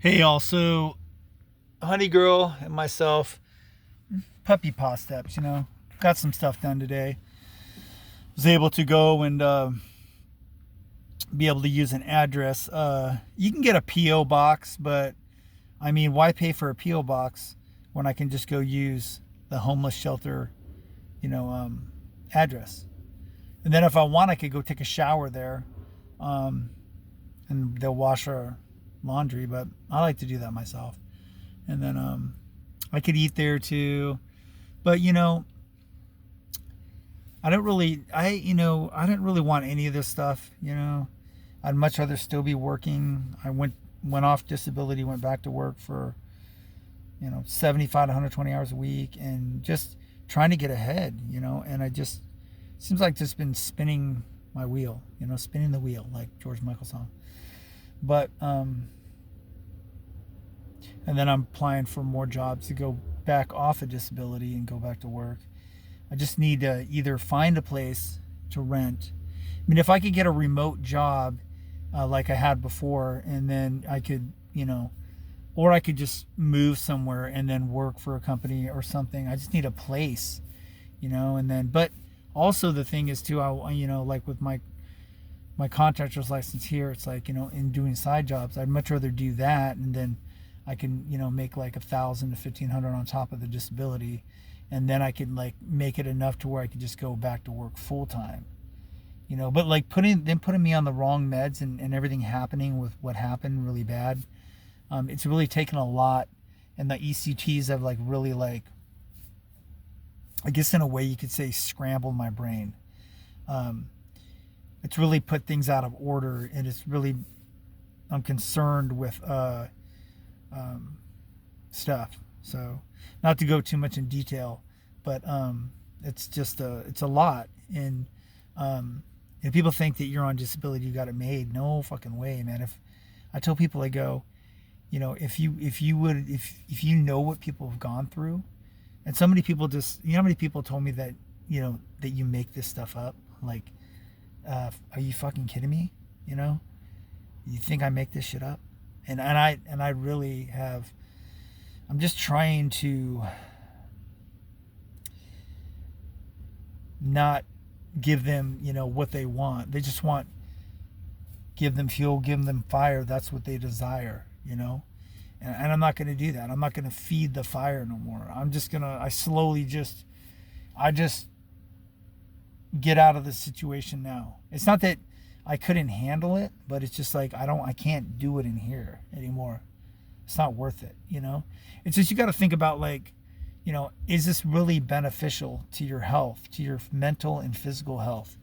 Hey, also, Honey Girl and myself, puppy paw steps, got some stuff done today. Was able to go and be able to use an address. You can get a P.O. box, but I mean, why pay for a P.O. box when I can just go use the homeless shelter, address? And then if I want, I could go take a shower there, um, and they'll wash our laundry, but I like to do that myself. And then I could eat there too. But I didn't really want any of this stuff. I'd much rather still be working. I went off disability, went back to work for 75 to 120 hours a week, and just trying to get ahead. And I just seems like just been spinning my wheel. Spinning the wheel like George Michael song. But and then I'm applying for more jobs to go back off of disability and go back to work. I just need to either find a place to rent. I mean, if I could get a remote job like I had before, and then I could, or I could just move somewhere and then work for a company or something. I just need a place, and then, but also the thing is too, like with my contractor's license here, it's like, in doing side jobs, I'd much rather do that, and then I can, make like 1,000 to 1,500 on top of the disability, and then I can like make it enough to where I could just go back to work full time. But like putting me on the wrong meds, and everything happening with what happened really bad, it's really taken a lot, and the ECTs have like really like, I guess in a way you could say, scrambled my brain. It's really put things out of order, and it's really, I'm concerned with stuff. So, not to go too much in detail, but it's just it's a lot. And people think that you're on disability, you got it made. No fucking way, man. If I tell people, I go, if you know what people have gone through, and so many people just, how many people told me that, that you make this stuff up, like, are you fucking kidding me? You think I make this shit up? And I really have. I'm just trying to not give them, what they want. They just want, give them fuel, give them fire. That's what they desire, And I'm not going to do that. I'm not going to feed the fire no more. I just get out of the situation now. It's not that I couldn't handle it, but it's just like, I can't do it in here anymore. It's not worth it, It's just, you got to think about, like, is this really beneficial to your health, to your mental and physical health?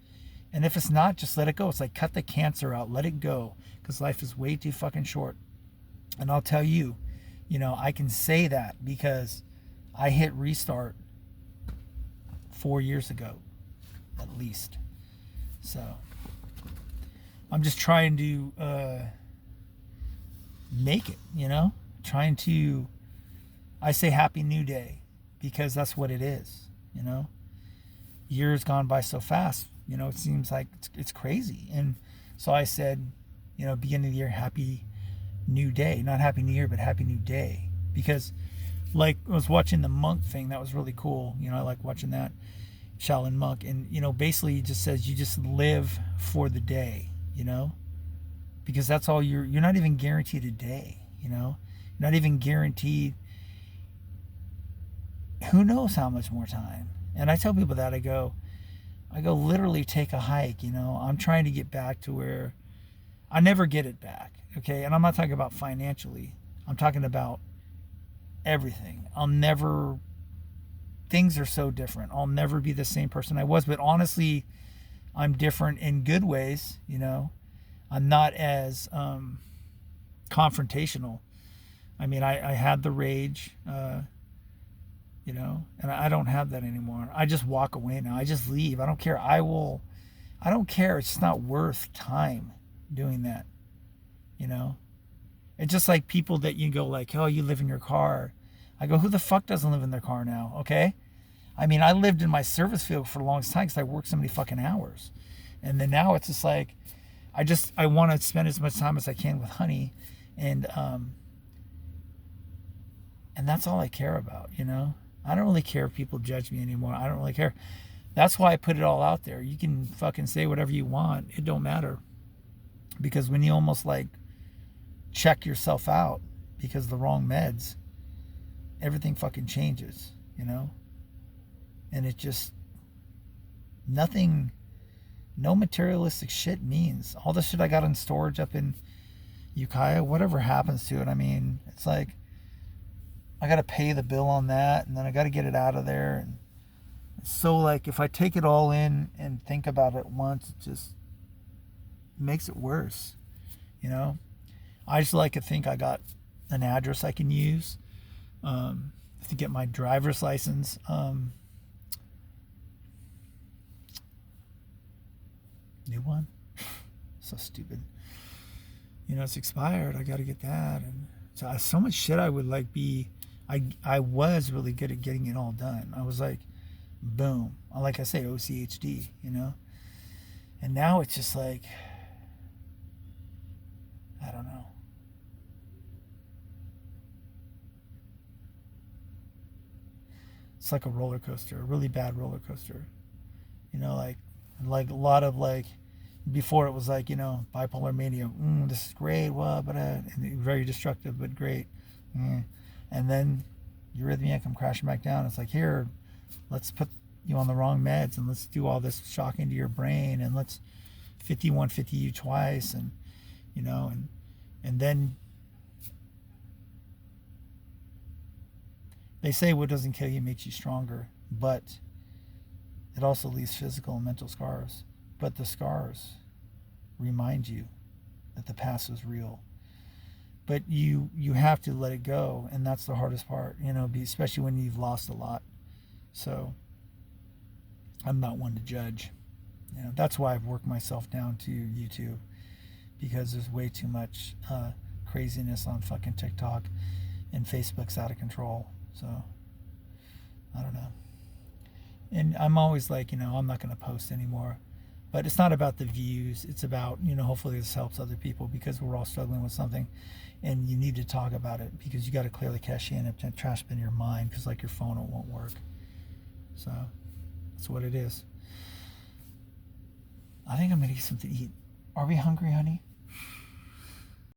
And if it's not, just let it go. It's like, cut the cancer out, let it go, because life is way too fucking short. And I'll tell you, I can say that because I hit restart 4 years ago, at least. So I'm just trying to make it, trying to, I say happy new day, because that's what it is, years gone by so fast, it seems like it's crazy. And so I said, beginning of the year, happy new day, not happy new year, but happy new day, because like I was watching the monk thing, that was really cool. I like watching that, Shaolin monk, and basically it just says you just live for the day, because that's all you're not even guaranteed a day, you're not even guaranteed who knows how much more time. And I tell people that, I go literally take a hike, I'm trying to get back to where I never get it back, okay? And I'm not talking about financially, I'm talking about everything. Things are so different, I'll never be the same person I was. But honestly, I'm different in good ways, I'm not as confrontational. I mean, I had the rage, and I don't have that anymore. I just walk away now. I just leave. I don't care. I don't care. It's just not worth time doing that, It's just like people that you go like, oh, you live in your car. I go, who the fuck doesn't live in their car now, okay? I mean, I lived in my service field for the longest time because I worked so many fucking hours. And then now it's just like, I want to spend as much time as I can with Honey. And And that's all I care about, you know? I don't really care if people judge me anymore. I don't really care. That's why I put it all out there. You can fucking say whatever you want. It don't matter. Because when you almost like check yourself out because of the wrong meds, everything fucking changes, you know? And it just, nothing, no materialistic shit means. All the shit I got in storage up in Ukiah, whatever happens to it, I mean, it's like, I got to pay the bill on that, and then I got to get it out of there. And so, like, if I take it all in and think about it once, it just makes it worse, you know? I just like to think I got an address I can use to get my driver's license. New one? So stupid. You know, it's expired. I got to get that. And so much shit I would like be. I was really good at getting it all done. I was like, boom. Like I say, OCHD, you know? And now it's just like, I don't know. It's like a roller coaster, a really bad roller coaster. You know, like a lot of like, before it was like, you know, bipolar mania. This is great, what, but very destructive, but great. And then Eurythmia come crashing back down. It's like, here, let's put you on the wrong meds and let's do all this shocking to your brain and let's 5150 you twice, and you know, and then they say what doesn't kill you makes you stronger, but it also leaves physical and mental scars. But the scars remind you that the past was real. But you have to let it go, and that's the hardest part, you know, especially when you've lost a lot. So I'm not one to judge. You know, that's why I've worked myself down to YouTube, because there's way too much craziness on fucking TikTok, and Facebook's out of control. So I don't know. And I'm always like, you know, I'm not going to post anymore. But it's not about the views. It's about, you know, hopefully this helps other people, because we're all struggling with something, and you need to talk about it, because you got to clear the cache and trash bin your mind, because like your phone, it won't work. So that's what it is. I think I'm going to get something to eat. Are we hungry, honey?